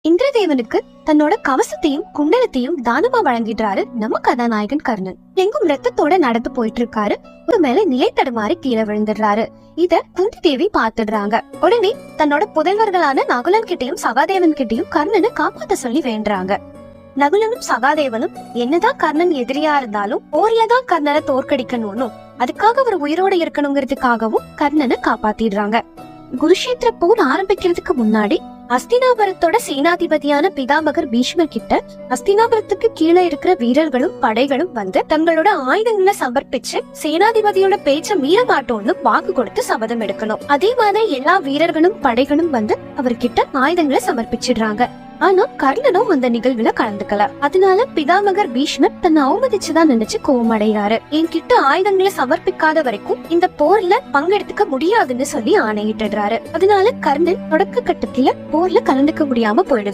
இந்திரதேவனுக்கு தன்னோட கவசத்தையும் குண்டலத்தையும் தானமா வழங்கிடுறாரு நம்ம கதாநாயகன் கர்ணன். எங்கும் ரத்தத்தோட நடந்து போயிட்டு இருக்காரு. ஒரு மேல நிலை தடுமாறி கீழே விழுந்துடுறாரு. இத குந்தி தேவி பாத்துடுறாங்க. உடனே தன்னோட புதல்வர்களான நகுலன் கிட்டையும் சகாதேவன் கிட்டையும் கர்ணனை காப்பாத்த சொல்லி வேண்டுறாங்க. நகுலனும் சகாதேவனும் என்னதான் கர்ணன் எதிரியா இருந்தாலும் போர்லதான் கர்ணனை தோற்கடிக்கணும்னு, அதுக்காக அவர் உயிரோட இருக்கணுங்கிறதுக்காகவும் கர்ணனை காப்பாத்திடுறாங்க. குருஷேத்திர போர் ஆரம்பிக்கிறதுக்கு முன்னாடி அஸ்தினாபுரத்தோட சேனாதிபதியான பிதாமகர் பீஷ்மர் கிட்ட அஸ்தினாபுரத்துக்கு கீழே இருக்கிற வீரர்களும் படைகளும் வந்து தங்களோட ஆயுதங்களை சமர்ப்பிச்சு சேனாதிபதியோட பேச்ச மீற மாட்டோம்னு வாக்கு கொடுத்து சபதம் எடுக்கணும். அதே மாதிரி எல்லா வீரர்களும் படைகளும் வந்து அவர்கிட்ட ஆயுதங்களை சமர்ப்பிச்சிடுறாங்க. ஆனா கர்ணனும் அந்த நிகழ்வுல கலந்துக்கல. அதனால பிதாமகர் பீஷ்மர் தன்னை அவமதிச்சுதான் நினைச்சு கோவமடைகிறாரு. என்கிட்ட ஆயுதங்களை சமர்ப்பிக்காத வரைக்கும் இந்த போர்ல பங்கெடுத்துக்க முடியாதுன்னு சொல்லி ஆணையிட்டுறாரு. அதனால கர்ணன் தொடக்க கட்டத்துல போர்ல கலந்துக்க முடியாம போயிடுது.